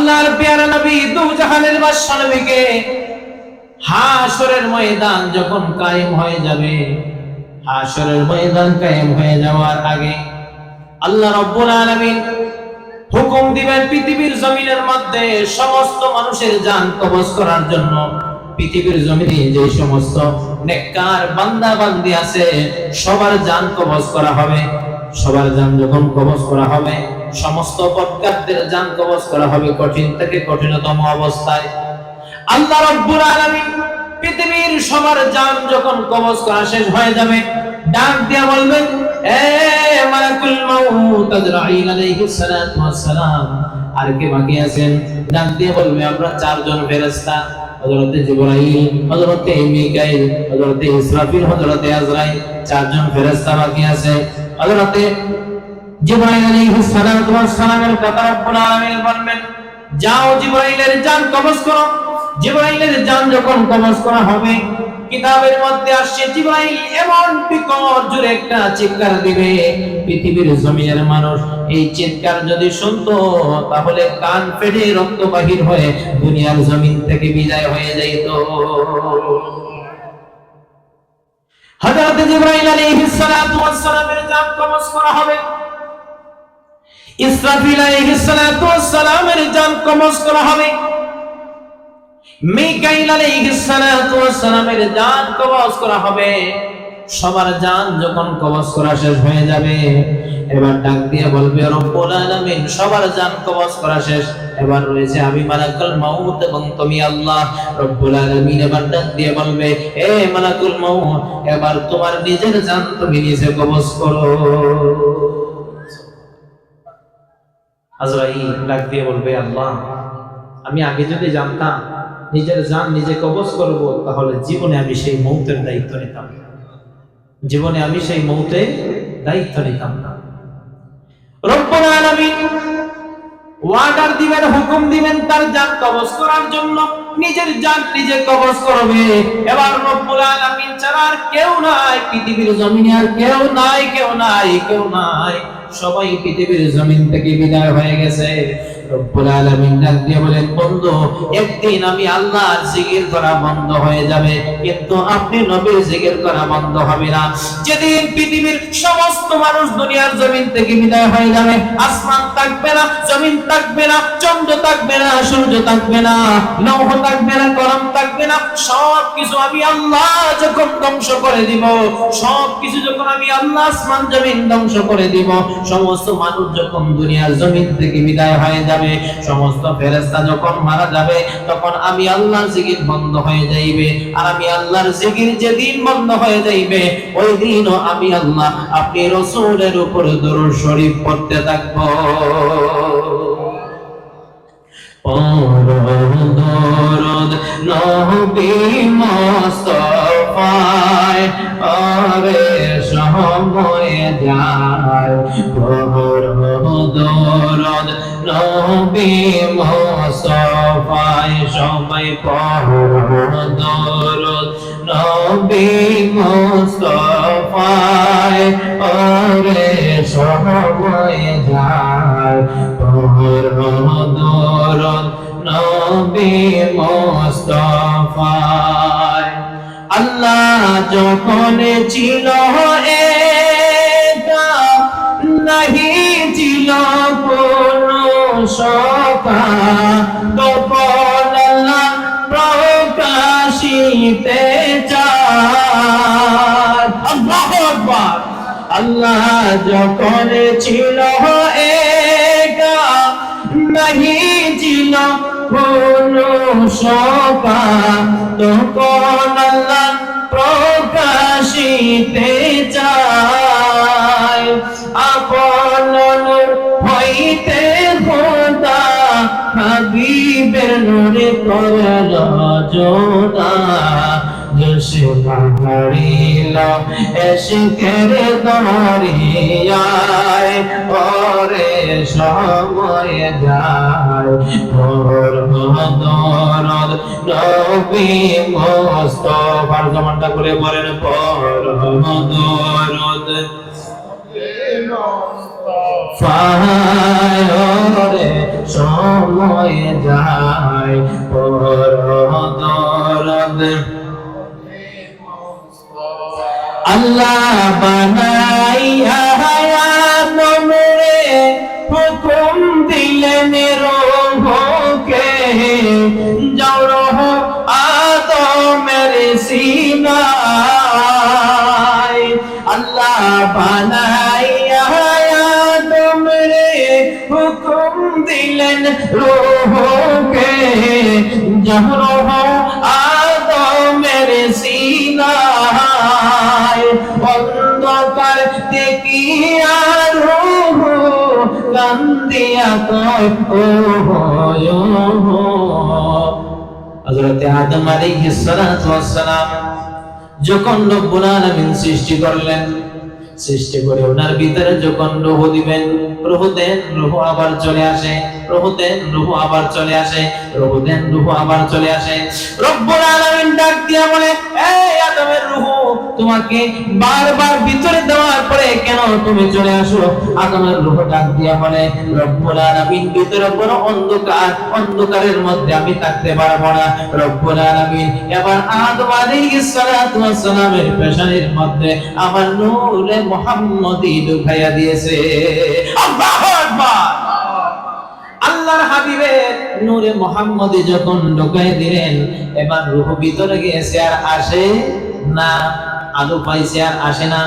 আল্লাহর প্যারা নবী দু জাহানের বাদশা নবীকে হাসরের ময়দান যখন কায়েম হয়ে যাবে, হাসরের ময়দান কায়েম হয়ে যাওয়ার আগে আল্লাহ রাব্বুল আলামিন হুকুম দিবেন পৃথিবীর জমিনের মধ্যে সমস্ত মানুষের জান কবজ করার জন্য। পৃথিবীর জমিনে যে সমস্ত নেককার বান্দা বান্দি আছে সবার জান কবজ করা হবে। সবার জান যখন কবজ করা হবে, সমস্ত বদকারদের জান কবজ করা হবে কঠিন থেকে কঠিনতম অবস্থায়। আল্লাহ রাব্বুল আলামিন পৃথিবীর সবার জান যখন কবজ করা শেষ হয়ে যাবে, ডাক দিয়ে বলবেন, এ মালাকুল মাউত আজরাইল আলাইহিস সালাতু ওয়াস সালাম, আর কে বাকি আছেন? ডাক দিয়ে বলবে, আমরা চারজন ফেরেশতা, হযরতে জিবরাইল, হযরতে মিকাইল, হযরতে ইসরাফিল, হযরতে আজরাইল, চারজন ফেরেশতা বাকি আছে। হযরতে জিবরাইল আলাইহিস সালাতু ওয়াস সালামের কথা রব্বুল আলামিন বলবেন, যাও জিবরাইলের জান কবজ করো। জিবরাইলের জান যখন কবজ করা হবে, কিতাবের মধ্যে আসছে জিবরাইল এমন বিকট জোরে একটা চিৎকার দিবে, পৃথিবীর জমিনের মানুষ এই চিৎকার যদি শুনতো তাহলে কান ফেটে রক্ত বাহির হয়ে দুনিয়ার জমিন থেকে বিদায় হয়ে যাইত। হযরত জিবরাইল আলাইহিস সালাতু ওয়াস সালামের জান কবজ করা হবে, ইসরাফিল আলাইহিস সালাতু ওয়াস সালামের জান কবজ করা হবে, মিকাইল আলাইহিস সালাতু ওয়াস সালামের জান কবজ করা হবে। সবার জান যখন কবজ করা শেষ হয়ে যাবে, এবার ডাক দিয়ে বলবে রব্বুল আলামিন সবার জান কবজ করা শেষ, এবার রয়েছে আমি মালাকুল মাউত এবং তুমি আল্লাহ। রব্বুল আলামিন এবার ডাক দিয়ে বলবে, এ মালাকুল মাউত, এবার তোমার নিজের জান তুমি নিজে কবজ করো। আজরাইল ডাক দিয়ে বলবে, আল্লাহ, আমি আগে যদি জানতাম নিজের জান নিজে কবজ করব, তাহলে জীবনে আমি সেই মৌতের দায়িত্ব নিতাম না, জীবনে আমি সেই মৌতের দায়িত্ব নিতাম না। রব্বুল আলামিন ওয়ার্ডার দিবেন, হুকুম দিবেন তার জান কবজ করার জন্য, নিজের জান নিজে কবজ করবে। এবার রব্বুল আলামিন ছাড়া আর কেউ নাই পৃথিবীর জমিনে, আর কেউ নাই, কেউ নাই, কেউ নাই, সবাই পৃথিবীর জমিন থেকে বিদায় হয়ে গেছে। রব্বুল আলামিন ডাক দিয়ে বলেন, বন্ধু, একদিন আমি আল্লাহর জিকির করা বন্ধ হয়ে যাবে, কিন্তু আপনি নবীর জিকির করা বন্ধ হবে না। যেদিন পৃথিবীর সমস্ত মানুষ দুনিয়ার জমিন থেকে বিদায় হয়ে যাবে, আসমান থাকবে না, জমিন থাকবে না, চন্দ্র থাকবে না, সূর্য থাকবে না, লৌহ থাকবে না, কলম থাকবে না, সব কিছু আমি আল্লাহ যখন ধ্বংস করে দিব, সব কিছু যখন আমি আল্লাহ আসমান জমিন ধ্বংস করে দিব, সমস্ত মানুষ যখন দুনিয়ার জমিন থেকে বিদায় হয়ে যাবে, সমস্ত ফেরেশতা যখন মারা যাবে, তখন আমি আল্লাহর জিকির বন্ধ হয়ে যাইবে। আর আমি আল্লাহর জিকির যেদিন বন্ধ হয়ে যাইবে, ওই দিনও আমি আল্লাহ আপনি রাসূলের উপর দরুদ শরীফ পড়তে থাকব। দরুদ নবী মুস্তাফায় আরে সময় যায়, দরুদ নবী মুস্তাফায় সবাই পড়ো, দরুদ নবী মুস্তাফায় আরে সময় যায়, পড়ো দরুদ নবী মুস্তাফায়। আল্লাহ যখন ছিল একা, নাহি ছিল কোনো সখা, তখন আল্লাহ প্রকাশিতে চায়। আল্লাহু আকবার। আল্লাহ যখন ছিল একা, নাহি ছিল কোনো সখা, তখন আল্লাহ প্রকাশিতে চায়। আপন হইতে খোদা হাবিবের নূরে করল জোদা, জোশে হারিল এশকের দরিয়ায়, ওরে সময় যায়, দরুদ নবী মুস্তাফার জমানটা করে বলেন, দরুদ ফায়, ওরে সময় যায় দরদ আল্লাহ বানাইয়া নমরে হুকুম দিলেন রোহকে যাও রোহ আদমের সিনায় আল্লাহ বানাইয়া নমরে হুকুম দিলেন রোহকে যাও রোহ আদমের সিনায় অন্ধকার দেখিয়া রূহ কান্দিয়া কয় ও হযরত আদম আলাইহিস সালাতু ওয়াস সালাম যখন রব্বুল আলামিন সৃষ্টি করলেন, সৃষ্টি করে ওনার ভিতরে যখন রূহ দিবেন, রূহ দেন, রূহ আবার চলে আসে, রূহ দেন, রূহ আবার চলে আসে, রূহ দেন, রূহ আবার চলে আসে। রব্বুল আলামিন ডাক দিয়া বলে, এই আদমের রূহ তোমাকে বারবার ভিতরে দেওয়ার পরে কেন তুমি চলে আসো? আদমের রূহ ডাক দিয়া বলে, রব্বুল আলামিন ভিতরে বড় অন্ধকার, অন্ধকারের মধ্যে আমি থাকতে পারবো না। রব্বুল আলামিন এবার আদম আলাইহিস সালাতু ওয়াস সালামের পেশানির মধ্যে আমার নূরে মুহাম্মদী ঢুকাইয়া দিয়েছে। আল্লাহু আকবার। আল্লাহর হাবিবের নূরে মুহাম্মদী যখন ঢুকাই দিলেন, এবার রূহ ভিতরে গিয়েছে আর আসে না, আলো পাইছে আর আসে না।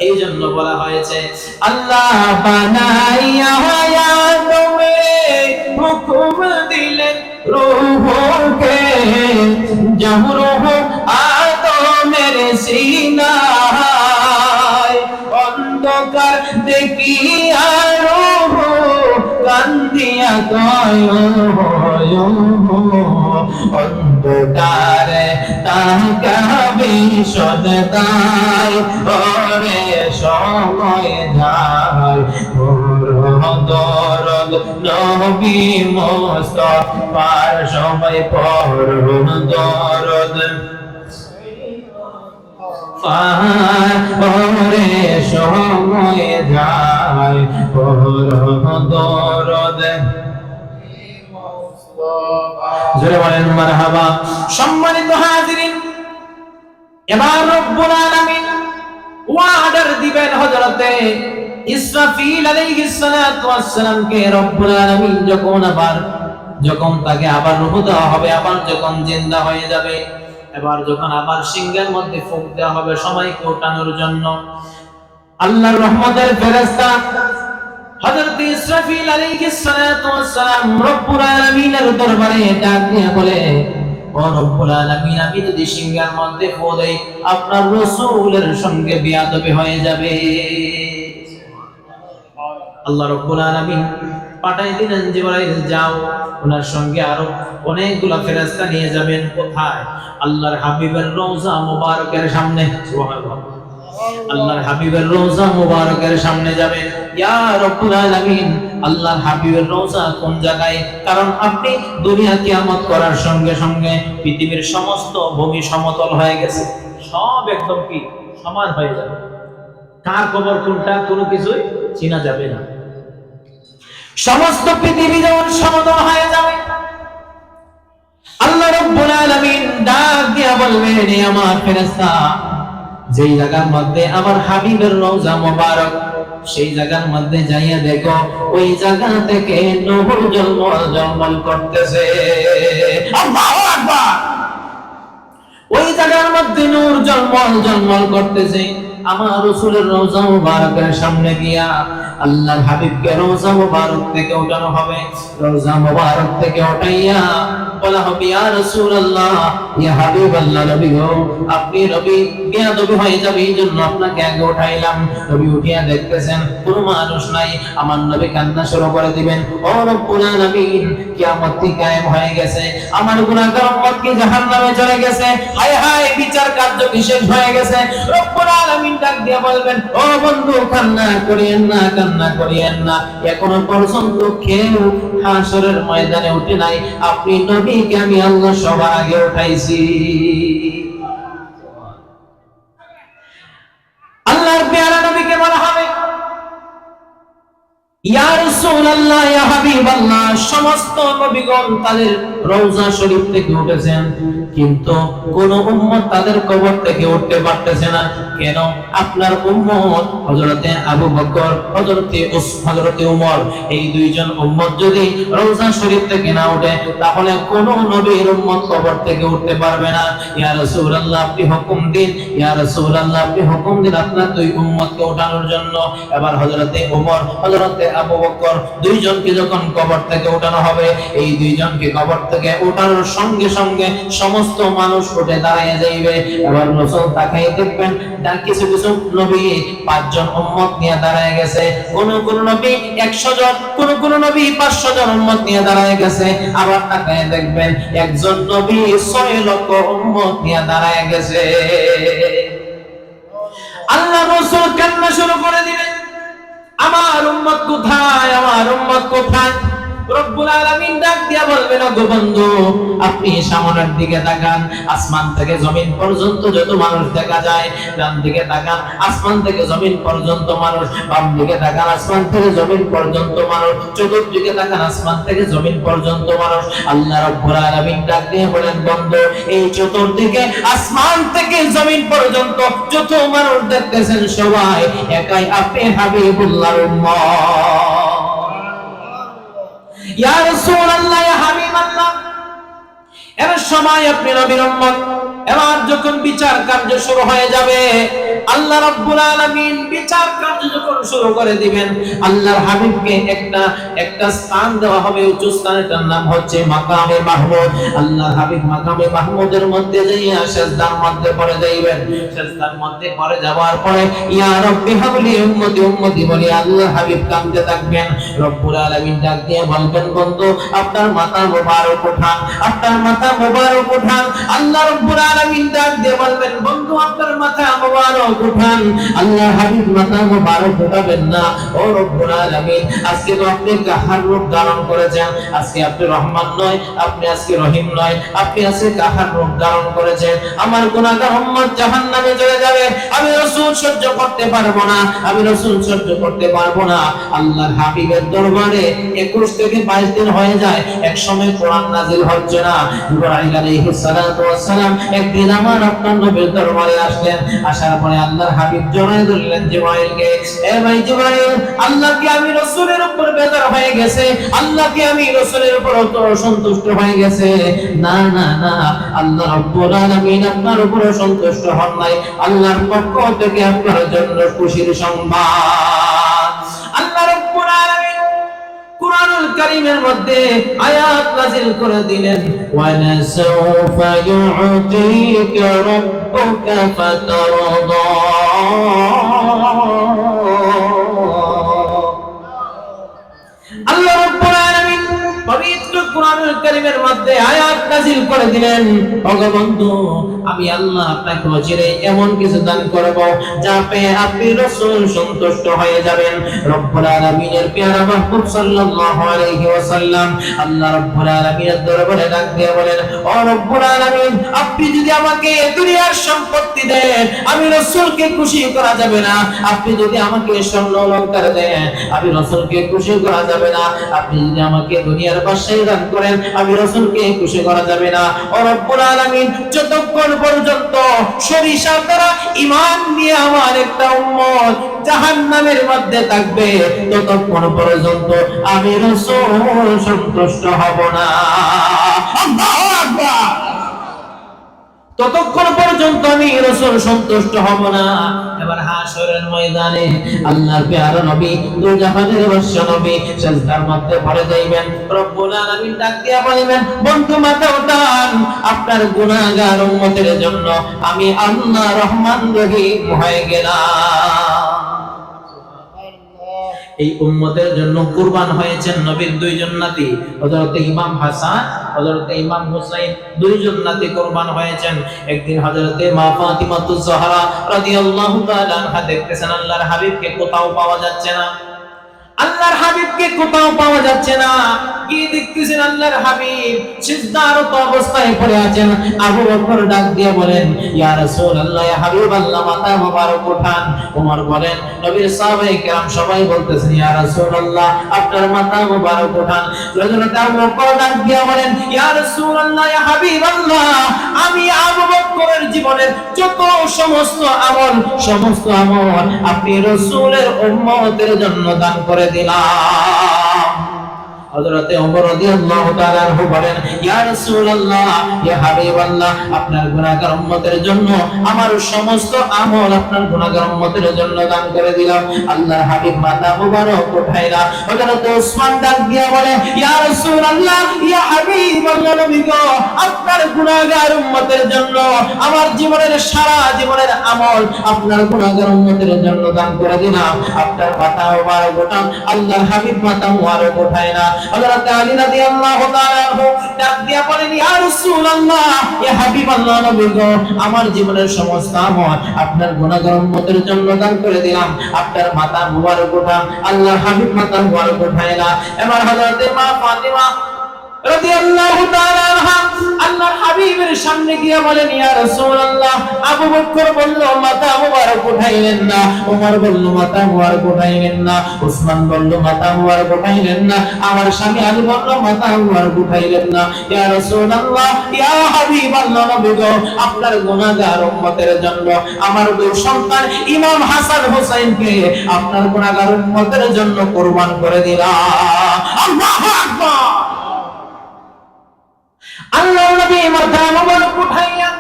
এই জন্য বলা হয়েছে আল্লাহ বানাইয়া আদমে হুকুম দিলেন রূহকে, যাও রূহ আদমের সিনায় অন্ধকার দেখিয়া রূহ কান্দিয়া কয় অন্ধকারে তাকাবি সদায় ওরে সময় যায় দরদ নবী মুস্তাফার সবাই পড়ুন দরদ ওরে সময় যায় দরদ জোরে বলেন মারহাবা। সম্মানিত হাজিরিন, এবার রব্বুল আলামিন ওয়াদার দিবেন হযরতে ইসরাফিল আলাইহিস সালাতু ওয়াস সালামকে। রব্বুল আলামিন যখন তাকে আবার রূহ দেওয়া হবে, আবার যখন জিন্দা হয়ে যাবে, এবার যখন আবার সিংহের মধ্যে ফুঁক দেওয়া হবে সময়কে ওঠানোর জন্য, আল্লাহর রহমতের ফেরেশতা হযরত ইসরাফিল আলাইহিস সালাতু ওয়াস সালাম রব্বুল আলামিনের দরবারে ডাক দিয়ে বলে, ও রব্বুল আলামিন, আমি যদি সিংহের মধ্যে ফু দেই আপনার রাসূলের সঙ্গে বিয়াদবি হয়ে যাবে। আল্লাহ রব্বুল আলামিন পাঠাই দিলেন জিবরাইল, যাও ওনার সঙ্গে আরো অনেকগুলা ফেরেশতা নিয়ে যাবেন। কোথায়? আল্লাহর হাবিবের রওজা মুবারকের সামনে। সুবহানাল্লাহ। আল্লাহর হাবিবের রওজা মুবারকের সামনে যাবেন। ইয়া রব্বুল আলামিন, আল্লাহর হাবিবের রওজা কোন জায়গায়? কারণ আপনি দুনিয়া কিয়ামত করার সঙ্গে সঙ্গে পৃথিবীর সমস্ত ভূমি সমতল হয়ে গেছে, সব একদম কি সমান হয়ে যাবে, কার কবর কোনটা কোনো কিছুই চেনা যাবে না। সমস্ত পৃথিবী যেমন সমতল হয়ে যাবে, আল্লাহ রাব্বুল আলামিন ডাক দিয়া বলবেন, হে আমার ফেরেশতা, যেই জায়গার মধ্যে আমার হাবিবের রওজা মুবারক, সেই জায়গার মধ্যে যাইয়া দেখো ওই জায়গা থেকে নূর ঝলমল করতেছে। আল্লাহু আকবার। ওই জায়গার মধ্যে নূর ঝলমল করতেছে। আমার রাসূলের রওজা মুবারকের সামনে গিয়া আল্লাহর হাবিবকে রওজা মুবারক থেকে উঠানো হবে। রওজা মুবারক থেকে উঠাইয়া বলা হবে, ইয়া রাসূলুল্লাহ, ইয়া হাবিবাল্লাহ, নবী গো, আপনি নবী বিয়াদবি হয়ে যাবে, এই জন্য আপনাকে আগে উঠাইলাম। নবী উঠিয়া দেখতেছেন কোনো মানুষ নাই। আমার নবী কান্না শুরু করে দিবেন, ও রব্বুল আলামিন, কিয়ামত কি কায়েম হয়ে গেছে, আমার গুনাহগার উম্মত কি জাহান্নামে চলে গেছে, হায় হায় বিচার কার্য কি শেষ হয়ে গেছে। রব্বুল আলামিন ডাক দিয়ে বলবেন, ও বন্ধু, কান্না করিয়েন না, কান্না করিয়েন না, এখনো পর্যন্ত কেউ হাসরের ময়দানে উঠে নাই, আপনি নবীকে আমি আল্লাহ সবার আগে উঠাইছি। আল্লাহর পেয়ারা নবীকে বলা হবে, ইয়া রাসূলুল্লাহ, ইয়া হাবিবাল্লাহ, সমস্ত নবীগণ তাদের রওজা শরীফ থেকে উঠেছেন, কিন্তু কোন উম্মত তাদের কবর থেকে উঠতে পারতেছে না। কেন? আপনার উম্মত হযরতে আবু বকর, হযরতে উমর, এই দুইজন উম্মত যদি রওজা শরীফ থেকে না উঠে, তাহলে কোন নবীর উম্মত কবর থেকে উঠতে পারবে না। ইয়া রাসূলুল্লাহ, আপনি হুকুম দিন, ইয়া রাসূলুল্লাহ, আপনি হুকুম দিন আপনার দুই উম্মতকে ওঠানোর জন্য। এবার হযরতে উমর, হযরতে আবু বকর দুইজনকে যখন কবর থেকে উঠানো হবে, এই দুইজনকে কবর থেকে উঠানোর সঙ্গে সঙ্গে সমস্ত মানুষ উঠে দাঁড়িয়ে যাইবে। এবার রাসূল তাকাই দেখবেন, কিছু কিছু নবী 5 জন উম্মত নিয়ে দাঁড়ায় গেছে, কোন কোন নবী 100 জন, কোন নবী 500 জন উম্মত নিয়ে দাঁড়ায় গেছে। আবার তাকায় দেখবেন একজন নবী 6 লক্ষ উম্মত নিয়ে দাঁড়ায় গেছে। আল্লাহ রাসূল কান্না শুরু করে দিলেন, আমার উম্মত কোথায়, আমার উম্মত কোথায়? রব্বুল আলামিন ডাক দিয়া বলবেন, ওগো বন্ধু, আপনি সামনের দিকে তাকান, আসমান থেকে জমিন পর্যন্ত যত মানুষ দেখা যায়, ডান দিকে তাকান, আসমান থেকে জমিন পর্যন্ত মানুষ, বাম দিকে তাকান, আসমান থেকে জমিন পর্যন্ত মানুষ, চতুর্দিকে তাকান, আসমান থেকে জমিন পর্যন্ত মানুষ। আল্লাহ রব্বুল আলামিন ডাক দিয়ে বলেন, বন্ধু, এই চতুর্দিকে আসমান থেকে জমিন পর্যন্ত যত মানুষ দেখতেছেন, সবাই একাই আপনি হাবিবুল্লাহর উম্মত। ইয়া রাসূলুল্লাহ, ইয়া হাবিবাল্লাহ, এবার সময় আপনি নবীর উম্মত। এবার যখন বিচার কার্য শুরু হয়ে যাবে, আল্লাহ রাব্বুল আলামিন বিচার কার্য যখন শুরু করে দিবেন, আল্লাহর হাবিবকে একটা স্থান দেওয়া হবে, উঁচু স্থানটার নাম হচ্ছে মাকামে মাহমুদ। আল্লাহর হাবিব মাকামে মাহমুদের মধ্যে যাইয়া সিজদার মধ্যে পড়ে যাইবেন। সিজদার মধ্যে পড়ে যাওয়ার পরে ইয়া রাব্বি হাবলি উম্মতি উম্মতি বলে আল্লাহর হাবিব কাঁদতে থাকবেন। রব্বুল আলামিন ডাক দিয়ে বলবেন, বন্ধু, আপনার মাথা মোবারক উঠান, আপনার মাথা মোবারক উঠান। আল্লাহ রাব্বুল আলামিন ডাক দিয়ে বলবেন, বন্ধু, আপনার মাথা মোবারক উঠান। আল্লাহ হাবিব মাথা মোবারক উঠাবেন না। ও রব্বুল আলামিন, আজকে তো আপনি কাহার রূপ ধারণ করেছেন, আজকে আপনি রহমান নয়, আপনি আজকে রহিম নয়, আপনি আজকে কাহার রূপ ধারণ করেছেন। আমার গুনাহগার উম্মত জাহান্নামে চলে যাবে, আমি রাসূল সহ্য করতে পারবো না, আমি রাসূল সহ্য করতে পারবো না। আল্লাহর হাবিবের দরবারে 21 থেকে 22 দিন হয়ে যায়, এক সময় কোরআন নাযিল হচ্ছে না। জিবরাইল আলাইহিস সালাতু ওয়াস সালাম একদিন আমার আপনার নবীর দরবারে আসলেন। আসার পরে আল্লাহর হাবিব জড়ায় ধরলেন জিবরাইলকে, এ ভাই জিবরাইল, আল্লাহ কি আমি রাসূলের উপর বেজার হয়ে গেছে? আল্লাহ কি আমি রাসূলের উপর অসন্তুষ্ট হয়ে গেছে? না না না, আল্লাহ রাব্বুল আলামিন আপনার উপর সন্তুষ্ট হন নাই। আল্লাহর পক্ষ থেকে আপনার জন্য খুশির সংবাদ। আল্লাহ রাব্বুল আলামিন কুরআনুল কারীমের মধ্যে আয়াত নাযিল করে দিলেন, ওয়ালা সাওফা ইউতিকা রাব্বুকা ফাতারদা। আল্লাহ রাব্বুল আলামিন পবিত্র কুরআনুল কারীমের মধ্যে আয়াত নাযিল করে দিলেন, ওগো বন্ধু, আমি আল্লাহ আপনাকে অচিরে এমন কিছু দান করব যা পেয়ে আপনি রাসূল সন্তুষ্ট হয়ে যাবেন। রব্বুল আলামিনের পেয়ারা মাহবুব সাল্লাল্লাহু আলাইহি ওয়াসাল্লাম আল্লাহ রব্বুল আলামিনের দরবারে ডাক দিয়ে বলেন, ও রব্বুল আলামিন, আপনি যদি আমাকে দুনিয়ার সম্পত্তি দেন, আমি রাসূলকে খুশি করা যাবে না। আপনি যদি আমাকে স্বর্ণ অলংকার দেন, আমি রাসূলকে খুশি করা যাবে না। আপনি যদি আমাকে দুনিয়ার বাদশাহী দান করেন, আমি রাসূলকে খুশি করা যাবে না। ও রব্বুল আলামিন, যতক্ষণ পর্যন্ত সরিষা দ্বারা ঈমান নিয়ে আমার একটা উম্মত জাহান্নামের মধ্যে থাকবে, ততক্ষণ পর্যন্ত আমি রাসূল সন্তুষ্ট হব না। আল্লাহু আকবার। ততক্ষণ পর্যন্ত আমি রাসূল সন্তুষ্ট হব না। এবার হাশরের ময়দানে আল্লাহর প্যারা নবী, দুই জাহানের বাদশা নবী সিজদার মধ্যে পড়ে যাইবেন। রব্বুল আলামিন ডাক দিয়া বলবেন, বন্ধু, মাথা উঠান, আপনার গুনাহগার উম্মতের জন্য আমি আল্লাহ রহমান রহিম হয়ে গেলাম। এই উম্মতের জন্য কুরবান হয়েছেন নবীর দুইজন নাতি, হযরত ইমাম হাসান, হযরত ইমাম হুসাইন, দুইজন নাতি কুরবান হয়েছেন। একদিন হযরত মা ফাতিমাতুজ জোহরা রাদিয়াল্লাহু তাআলা আনহা দেখতেছেন আল্লাহর হাবিবকে কোথাও পাওয়া যাচ্ছে না, আল্লাহর হাবিবকে কোথাও পাওয়া যাচ্ছে না। কি দেখতেছেন আল্লাহর হাবিব সিজদারত অবস্থায় পড়ে আছেন। আবু বকর ডাক দিয়ে বলেন, ইয়া রাসূলুল্লাহ, ইয়া হাবিবাল্লাহ, মাথা মোবারক উঠান। ওমর বলেন, নবীর সাহাবায়ে কেরাম সবাই বলতেছেন, ইয়া রাসূলুল্লাহ, আপনার মাথা মোবারক উঠান। হযরত আবু বকর ডাক দিয়ে বলেন, ইয়া রাসূলুল্লাহ, ইয়া হাবিবাল্লাহ, আমি আবু বকরের জীবনের যত সমস্ত আমল আপনি রাসূলের উম্মতের জন্য দান করে দিলাম। হযরতে ওমর রাদিয়াল্লাহু তাআলা আনহু বলেন, ইয়া রাসূলুল্লাহ, ইয়া হাবিবাল্লাহ, আপনার গুনাহগার উম্মতের জন্য আমার সমস্ত আমল আপনার গুনাহগার উম্মতের জন্য দান করে দিলাম। আল্লাহর হাবিব মাথা মুবারক উঠাইলা। হযরতে ওসমান ডাক দিয়া বলে, ইয়া রাসূলুল্লাহ, ইয়া হাবিবাল্লাহ, নবী গো, আপনার গুনাহগার উম্মতের জন্য আমার জীবনের সারা জীবনের আমল আপনার গুনাহগার উম্মতের জন্য দান করে দিলাম। আপনার মাথা মুবারক উঠান। আল্লাহর হাবিব মাথা মুবারক উঠাইলা। হযরত আলী রাদিয়াল্লাহু তাআলা আনহু ডাক দিয়া বলেন, ইয়া রাসূলুল্লাহ, ইয়া হাবিবাল্লাহ, নবী গো, আমার জীবনের সমস্ত আমল আপনার গুনাহগার উম্মতের জন্য দান করে দিলাম। আপনার মাথা মুবারক উঠান। আল্লাহর হাবিব মাথা মুবারক উঠাইলা। এবার হযরত মা ফাতিমা রাদিয়াল্লাহু তাআলা আনহা আল্লাহর হাবিবের সামনে গিয়ে বলেন, ইয়া রাসূলুল্লাহ, আবু বকর বলল মাথা মুবারক উঠাইলেন না, ওমর বলল মাথা মুবারক উঠাইলেন না, ওসমান বলল মাথা মুবারক উঠাইলেন না, আমার স্বামী আলী বলল মাথা মুবারক উঠাইলেন না। ইয়া রাসূলুল্লাহ, ইয়া হাবিবাল্লাহ, নবী গো, আপনার গুনাহগার উম্মতের জন্য আমার দুই সন্তান ইমাম হাসান হোসেনকে আপনার গুনাহগার উম্মতের জন্য কুরবান করে দিলাম। আল্লাহু আকবার। আল্লাহর নবী মাথা মুবারক উঠাইয়া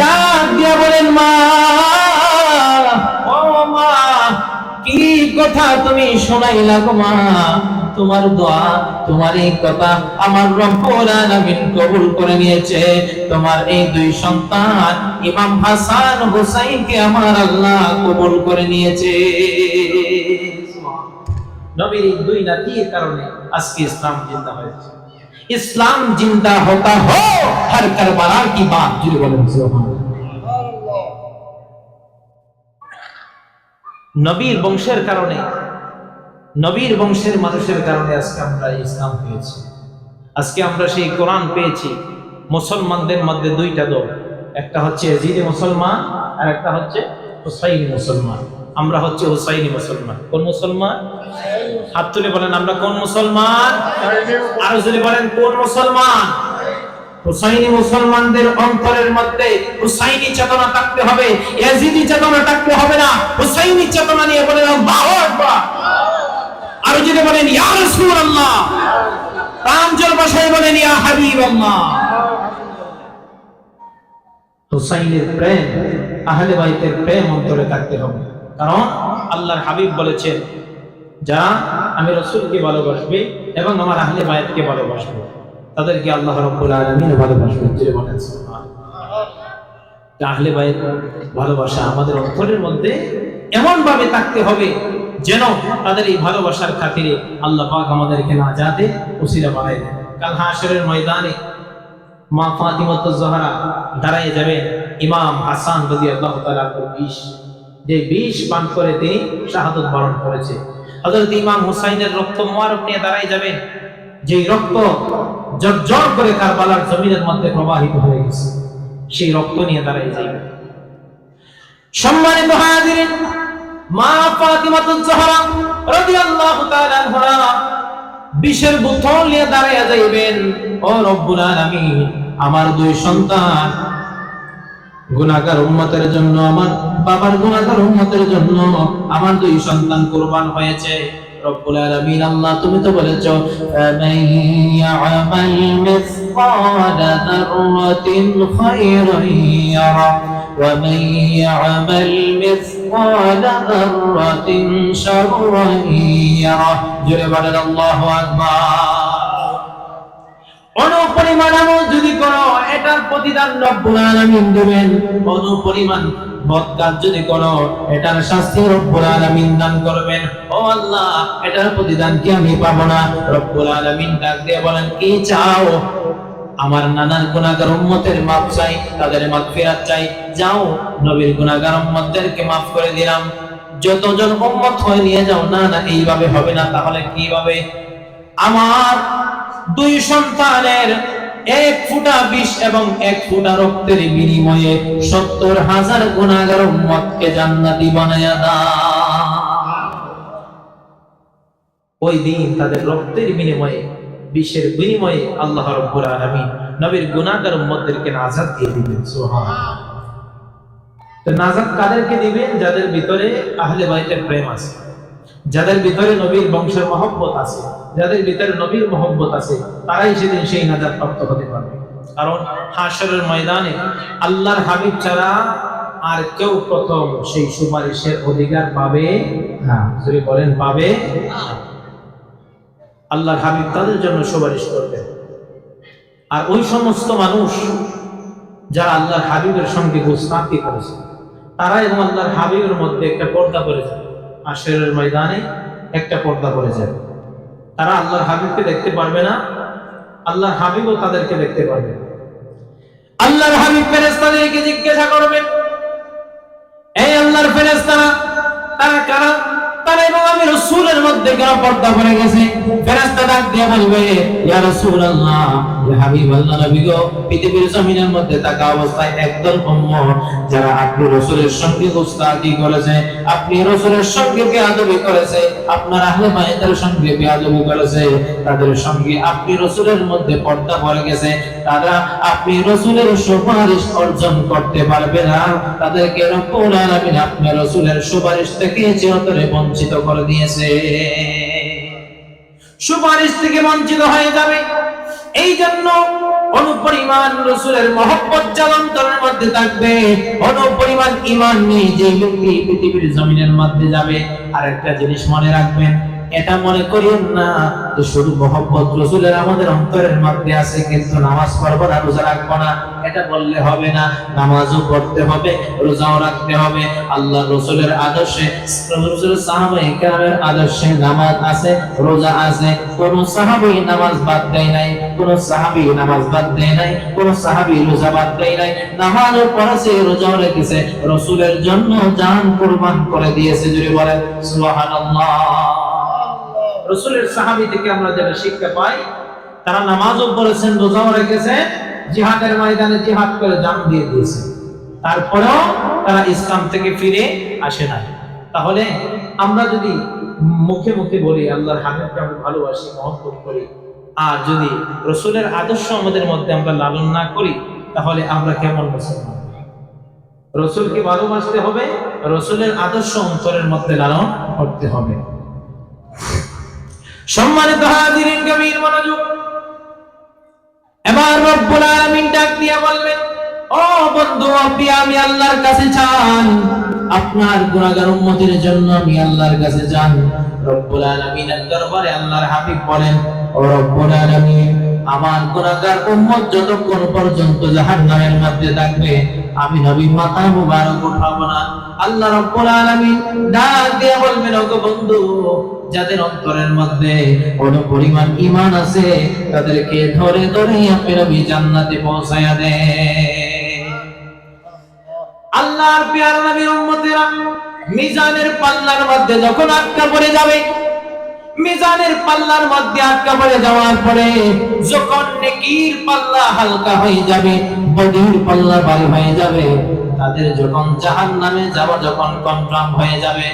ডাক দিয়া বলেন, মা, ও মা, কি কথা তুমি শোনাইলা গো মা? তোমার দোয়া, তোমার এই কথা আমার রব্বুল আলামিন কবুল করে নিয়েছে। তোমার এই দুই সন্তান ইমাম হাসান হুসাইনকে আমার আল্লাহ কবুল করে নিয়েছে। নবীর এই দুই নাতির কারণে আজকে ইসলাম জিন্দা হয়েছে। इस्लाम जिंदा होता हो हर करबला की बात जुड़े बोले सुबहानाल्लाह। নবীর বংশের কারণে, নবীর বংশের মানুষের কারণে আজকে আমরা ইসলাম পেয়েছি। আজকে আমরা সেই কোরআন পেয়েছি। মুসলমানদের মধ্যে দুইটা দল, একটা হচ্ছে ইয়াজিদি মুসলমান আর একটা হচ্ছে হুসাইনি মুসলমান। আমরা হচ্ছে হুসাইনি মুসলমান। কোন মুসলমান? হাত তুলে বলেন, আমরা কোন মুসলমান? আরো জোরে বলেন, কোন মুসলমান? হুসাইনি মুসলমানদের অন্তরের মধ্যে হুসাইনি চেতনা থাকতে হবে, ইয়াজিদি চেতনা থাকতে হবে না। হুসাইনি চেতনা নিয়ে বলেন আল্লাহু আকবার। আরো জোরে বলেন, ইয়া রাসূলুল্লাহ। প্রাঞ্জল ভাষায় বলেন, ইয়া হাবিবাল্লাহ। হুসাইনের প্রেম, আহলে বাইতের প্রেম অন্তরে থাকতে হবে। কারণ আল্লাহর হাবিব বলেছেন, যারা আমি রাসূলকে ভালোবাসবে এবং আমার আহলে বাইতকে ভালোবাসবে তাদেরকে আল্লাহ রাব্বুল আলামিন ভালোবাসবেন। যে বলেন সুবহানাল্লাহ। আহলে বাইত ভালোবাসা আমাদের অন্তরের মধ্যে এমন ভাবে থাকতে হবে যেন তাদের এই ভালোবাসার খাতিরে আল্লাহ পাক আমাদেরকে নাজাতে ওসিলা বানায় দেন। কাল হাশরের ময়দানে মা ফাতিমাতুজ জাহরা দাঁড়ায় যাবেন ইমাম হাসান রাদিয়াল্লাহু তাআলা বিষ, যে বিষ পান করে তিনি শাহাদাত বরণ করেছে। হযরত ইমাম হুসাইনের রক্ত মোবারক নিয়ে দাঁড়ায় যাবেন, যেই রক্ত ঝরঝর করে কারবালার জমিনের মধ্যে প্রবাহিত হয়ে গেছে, সেই রক্ত নিয়ে দাঁড়ায় যাবেন। সম্মানিত হাজিরিন, মা ফাতিমাতুজ জাহরা রাদিয়াল্লাহু তাআলা আনহা বিষের বোতল নিয়ে দাঁড়ায় যাইবেন, ও রব্বুল আলামিন, আমার দুই সন্তান গুনাহগার উম্মতের জন্য, আমার বাবার গুনাহগার উম্মতের জন্য আমার দুই সন্তান কুরবান হয়েছে। রব্বুল আলামিন আল্লাহ, তুমি তো বলেছো ফামান ইয়ামাল মিসকালা যাররাতিন খায়রান ইয়ারা ওয়া মান ইয়ামাল মিসকালা যাররাতিন শাররান ইয়ারা। জোরে বলেন আল্লাহু আকবার। অনুপরিমাণ আমল যদি করো এটার প্রতিদান রব্বুল আলামিন দিবেন, অনুপরিমাণ বদ কাজ যদি করো এটার শাস্তি রব্বুল আলামিন দান করবেন। ও আল্লাহ, এটার প্রতিদান কি আমি পাবো না? রব্বুল আলামিন ডাক দিয়ে বলেন, কি চাও? আমার নানার গুনাহগার উম্মতের মাফ চাই, তাদের মাগফিরাত চাই। যাও, নবীর গুনাহগার উম্মতদেরকে মাফ করে দিলাম। যতজন উম্মত হয় নিয়ে যাও। না না, এইভাবে হবে না। তাহলে কিভাবে? আমার দুই সন্তানের 1 ফোঁটা বিষ এবং 1 ফোঁটা রক্তের বিনিময়ে 70,000 গুনাহগার উম্মতকে জান্নাতি বানায়া দাও। ওই দিন তাদের রক্তের বিনিময়ে, বিষের বিনিময়ে আল্লাহ রাব্বুল আলামিন নবীর গুনাহগার উম্মতদেরকে নাজাত দিয়ে দিবেন। সুবহানাল্লাহ। তো নাজাত কাদেরকে দিবেন? যাদের ভিতরে আহলে বাইতের প্রেম আছে, যাদের ভিতরে নবীর বংশের মহব্বত আছে, যাদের ভিতরে নবীর মহব্বত আছে, তারাই সেদিন সেই নাজাত প্রাপ্ত হতে পারবে। কারণ হাশরের ময়দানে আল্লাহর হাবিব ছাড়া আর কেউ প্রথম সেই সুপারিশের অধিকার পাবে না। যদি বলেন পাবে না। আল্লাহর হাবিব তাদের জন্য সুপারিশ করবেন। আর ওই সমস্ত মানুষ যারা আল্লাহর হাবিবের সঙ্গে গোস্তাকি করেছে, তারা এবং আল্লাহর হাবিবের মধ্যে একটা পর্দা পড়ে যাবে। হাশরের ময়দানে একটা পর্দা পড়ে যাবে। তারা আল্লাহর হাবিবকে দেখতে পারবে না, আল্লাহর হাবিবও তাদেরকে দেখতে পারবে না। আল্লাহর হাবিব ফেরেশতাদেরকে জিজ্ঞাসা করবেন, এই আল্লাহর ফেরেশতারা, তারা কারা? তারা এবং আমি রাসূলের মধ্যে কেন পর্দা পড়ে গেছে? ফেরেশতা ডাক দিয়ে বলবে, ইয়া রাসূলুল্লাহ, ইয়া হাবিবাল্লাহ, নবী গো, পৃথিবীর জমিনের মধ্যে থাকা অবস্থায় একদল উম্মত যারা আপনি রাসূলের সঙ্গে গোস্তাকি করেছে, আপনি রাসূলের সঙ্গে বেয়াদবি করেছে, আপনার আহলে বাইতের সঙ্গে বেয়াদবি করেছে, তাদের সঙ্গে আপনি রাসূলের মধ্যে পর্দা পড়ে গেছে, তারা আপনি রাসূলের সুপারিশ অর্জন করতে পারবে না। তাদেরকে রব্বুল আলামিন আপনি রাসূলের সুপারিশ থেকে চিরতরে বঞ্চিত করে দিয়েছে, সুপারিশ থেকে বঞ্চিত হয়ে যাবে। এই জন্য অনুপরিমাণ রাসূলের মহব্বত জালান্তরের মধ্যে থাকবে, অনুপরিমাণ ঈমান নিয়ে যে ব্যক্তি পৃথিবীর জমিনের মধ্যে যাবে। আর একটা জিনিস মনে রাখবেন, এটা মনে করিয়েন না যে শুধু মহব্বত রাসূলের আমাদের অন্তরের মধ্যে আছে কিন্তু নামাজ পড়বো না, রোজা রাখবো না, এটা বললে হবে না। নামাজও পড়তে হবে, রোজাও রাখতে হবে। আল্লাহ রাসূলের আদর্শে, রাসূলের সাহাবায়ে কেরামের আদর্শে নামাজ আছে, রোজা আছে। কোন সাহাবী নামাজ বাদ দেয় নাই, কোন সাহাবী নামাজ বাদ দেয় নাই, কোন সাহাবী রোজা বাদ দেয় নাই। নামাজও পড়েছে, রোজাও রেখেছে, রাসূলের জন্য জান কুরবান করে দিয়েছে। যদি বলেন সুবহানাল্লাহ। রাসূলের সাহাবী থেকে আমরা যেটা শিক্ষা পাই, তারা নামাজও পড়েছেন, রোজাও রেখেছেন, জিহাদের ময়দানে জিহাদ করে জান দিয়ে দিয়েছে, তারপরেও তারা ইসলাম থেকে ফিরে আসে না। তাহলে আমরা যদি মুখে মুখে বলি আল্লাহর হাবিবকে আমরা ভালোবাসি, মহব্বত করি, আর যদি রাসূলের আদর্শ আমাদের মধ্যে আমরা লালন না করি, তাহলে আমরা কেমন মুসলমান? রাসূলকে ভালোবাসতে হবে, রাসূলের আদর্শ অন্তরের মধ্যে লালন করতে হবে। সম্মানিত হাজিরিন, গভীর মনোযোগ। এবার রব্বুল আলামিন ডাক দিয়ে বলবেন, ও বন্ধু, আপনি আমি আল্লাহর কাছে চান, আপনার গুনাহগার উম্মতের জন্য আমি আল্লাহর কাছে চান। রব্বুল আলামিনের দরবারে আল্লাহর হাবিব বলেন, ও রব্বুল আলামিন, আমার গুনাহগার উম্মত যতক্ষণ পর্যন্ত জাহান্নামের মধ্যে থাকবে, আমি নবী মাথা মুবারক উঠাবো না। আল্লাহ রব্বুল আলামিন ডাক দিয়ে বলবেন, ওগো বন্ধু, যাদের অন্তরের মধ্যে কোন পরিমাণ ঈমান আছে, তাদেরকে ধরে ধরে আপনি নবী জান্নাতে পৌঁছায়া দেন। আল্লাহর প্রিয় নবীর উম্মতেরা মিজানের পাল্লার মধ্যে যখন আটকা পড়ে যাবে, মিজানের পাল্লার মধ্যে আটকা পড়ে যাওয়ার পরে যখন নেকির পাল্লা হালকা হয়ে যাবে, বদির পাল্লা ভারী হয়ে যাবে, তাদের যখন জাহান্নামে যাওয়া যখন কনফার্ম হয়ে যাবে,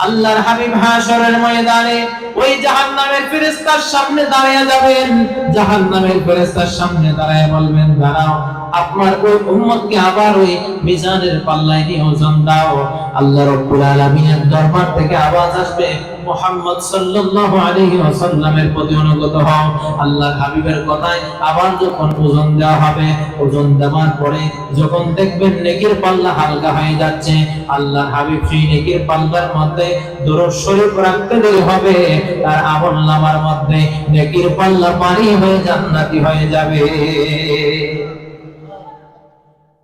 আল্লাহর হাবিব হাশরের ময়দানে ওই জাহান্নামের ফেরেশতার সামনে দাঁড়িয়ে যাবেন। জাহান্নামের ফেরেশতার সামনে দাঁড়িয়ে বলবেন, দাঁড়াও, আপনার ওই উম্মতকে আবার ওই মিজানের পাল্লায় নিয়ে ওজন দাও। আল্লাহ রাব্বুল আলামিনের দরবার থেকে আওয়াজ আসবে, মুহাম্মদ সাল্লাল্লাহু আলাইহি ওয়াসাল্লামের প্রতি অনুগত হও। আল্লাহর হাবিবের কথায় আবার যখন ওজন দেওয়া হবে, ওজন দেওয়ার পরে যখন দেখবেন নেকির পাল্লা হালকা হয়ে যাচ্ছে, আল্লাহর হাবিব সেই নেকির পাল্লার মধ্যে দরুদ শরীফ রাখতে দেরি হবে, তার আমলনামার মধ্যে নেকির পাল্লা পানি হয়ে জান্নাতি হয়ে যাবে।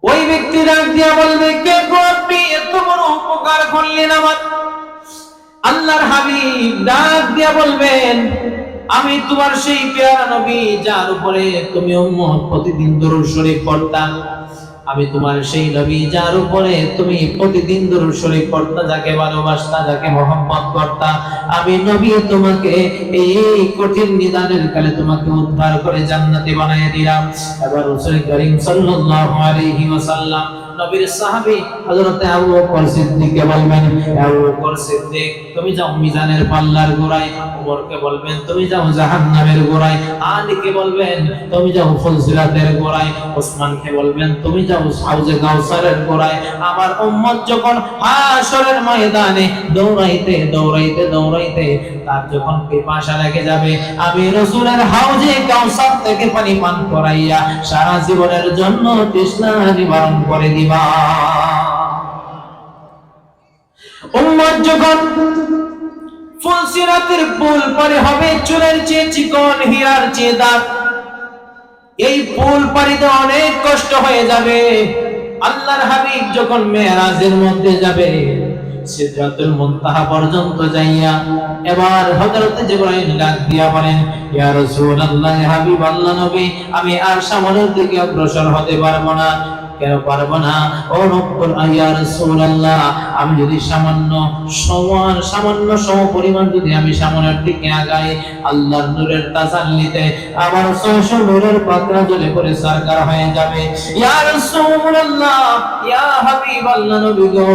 ওই ব্যক্তি ডাক দিয়া বলবে, কে গো আপনি, এত বড় উপকার করলেন আমার। আল্লাহর হাবিব ডাক দিয়া বলবেন, আমি তোমার সেই পেয়ারা নবী যার উপরে তুমি উম্মত প্রতিদিন দরুদ শরীফ পড়তা, আমি তোমার সেই নবী যার উপরে তুমি প্রতিদিন দুরূদ শরীফ পড়তা, যাকে ভালোবাসতা, যাকে মহব্বত করতা, আমি নবী তোমাকে এই কঠিন নিদানের কালে তোমাকে উদ্ধার করে জান্নাতে বানিয়ে দিলাম। এবার রাসূল করিম সাল্লাল্লাহু আলাইহি ওয়াসাল্লাম নবীর সাহাবী হযরত আবু বকর সিদ্দিককে বলবেন, আবু বকর সিদ্দিক তুমি যাও মিজানের পাল্লার গোড়ায়, ওমরকে বলবেন তুমি যাও জাহান্নামের গোড়ায়, আলীকে বলবেন তুমি যাও ফুলসিরাতের গোড়ায়, ওসমানকে বলবেন তুমি যাও হাউজে কাউসারের গোড়ায়। আমার উম্মত যখন হাশরের ময়দানে দৌড়াইতে দৌড়াইতে দৌড়াইতে তার যখন পিপাসা লেগে যাবে, আমি রাসূলের হাউজে কাউসার থেকে পানি পান করাইয়া সারা জীবনের জন্য তৃষ্ণা নিবারণ করে দিবা। উম্মত যখন ফুলসিরাতের পুল পারে হবে চুলের চেয়ে চিকন, হীরার চেয়ে দাগ, এই পুল পারিতে অনেক কষ্ট হয়ে যাবে। আল্লাহর হাবিব যখন মেরাজের মধ্যে যাবে, সিদরাতুল মুনতাহা পর্যন্ত যাইয়া এবার হযরত জিবরাইল ডাক দিয়া বলেন, ইয়া রাসূলুল্লাহ, হাবিব আল্লাহ নবী, আমি আর সামনের দিকে অগ্রসর হতে পারবো না। কেন পারবো না? ও রব্বুল ইয়া রাসূলুল্লাহ, আমি যদি সামান্য সম পরিমাণ যদি আমি সামনের দিকে আগাই, আল্লাহর নূরের তাসাল্লিতে আমার 600 নূরের পাত্রা জ্বলে পড়ে সারকার হয়ে যাবে। ইয়া রাসূলুল্লাহ, ইয়া হাবিব আল্লাহ নবী গো,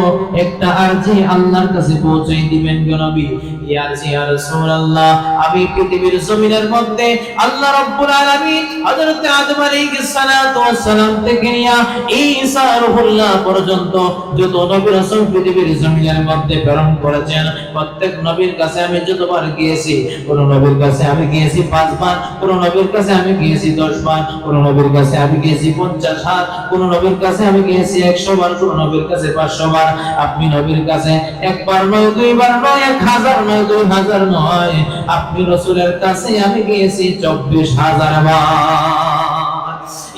একটা আরজি আল্লাহর কাছে পৌঁছে দিবেন গো নবী। ইয়া রাসূলুল্লাহ, আমি পৃথিবীর জমিনের মধ্যে আল্লাহ রাব্বুল আলামিন হযরত আদম আলাইহিস সালাতু ওয়াস সালাম থেকে নিয়া ঈসা রূহুল্লাহ পর্যন্ত যত নবী রাসূল পৃথিবীর জমিনের মধ্যে প্রেরণ করেছেন, প্রত্যেক নবীর কাছে আমি যতবার গিয়েছি, কোন নবীর কাছে আমি গিয়েছি 5 বার, কোন নবীর কাছে আমি গিয়েছি 10 বার, কোন নবীর কাছে আমি গিয়েছি 50 বার, কোন নবীর কাছে আমি গিয়েছি 100 বার, কোন নবীর কাছে 500 বার। আপনি নবীর কাছে একবার নয়, দুইবার নয়, 1000 নয়, 2000 নয়, আপনি রাসূলের কাছে আমি গিয়েছি 24000 বার।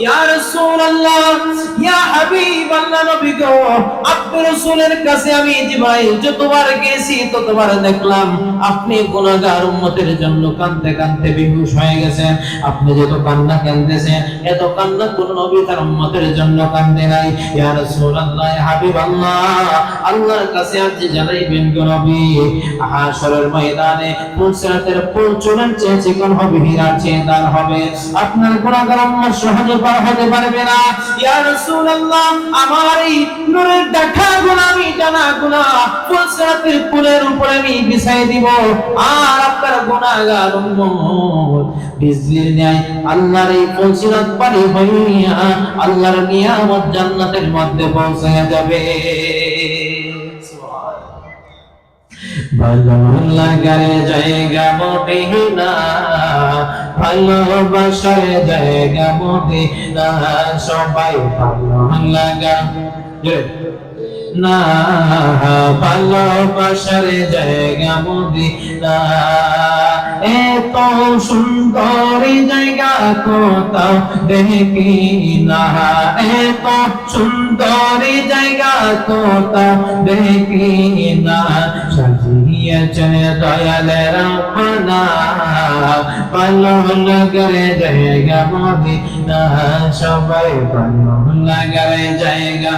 ইয়া রাসূলুল্লাহ, ইয়া হাবিব আল্লাহ নবী গো, আপনি রাসূলের কাছে আমি জিবরাইল যতবার গেছি ততবার দেখলাম আপনি গুনাহগার উম্মতের জন্য কাঁদতে কাঁদতে বেহুশ হয়ে গেছেন। আপনি যত কান্না কাঁদতেছেন, এত কান্না কোন নবী তার উম্মতের জন্য কাঁদে নাই। ইয়া রাসূলুল্লাহ, ইয়া হাবিব আল্লাহ, আল্লাহর কাছে আজ জানাইবেন গো নবী, হাশরের ময়দানে ফুলসিরাতের পুল চুলের চেয়ে চিকন হবে, হীরার চেয়ে দার হবে, আপনার গুনাহগার উম্মত সহজে পার হতে পারবে না। ইয়া রাসূলুল্লাহ, আমার এই নূরের দেখা গুনাহ, আমি জানা গুনাহ ফুলসিরাতের পুলের উপরে আমি বিছাই দিব, আর আপনার গুনাহগার উম্মত বিজলির ন্যায় আল্লাহর এই ফুলসিরাত পারি হইয়া আল্লাহর নিয়ামত জান্নাতের মধ্যে পৌঁছে যাবে। ভালো লাগার জায়গা মদিনা, ভালোবাসার জায়গা মদিনা, সবাই ভালো লাগা না, ভালোবাসার জায়গা মদিনা, এত সুন্দর জায়গা কোথাও দেখি না, এত সুন্দর জায়গা কোথাও দেখি না, সাজিয়েছেন দয়ালের রাব্বানা, ভালো লাগার জায়গা মদিনা, সবাই ভালো লাগার জায়গা,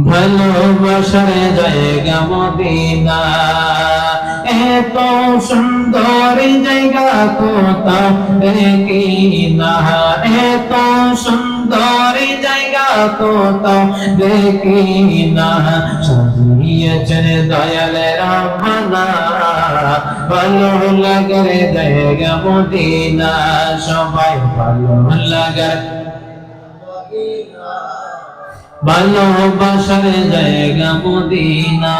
ভালোবাসার জায়গা মদিনা, এত সুন্দর জায়গা কোথাও দেখি না, এত সুন্দর জায়গা কোথাও দেখি না, সাজিয়েছেন দয়ালের রাব্বানা, ভালো লাগার জায়গা মদিনা, সবাই ভালো লাগার ভালোবাসার জায়গা মদিনা।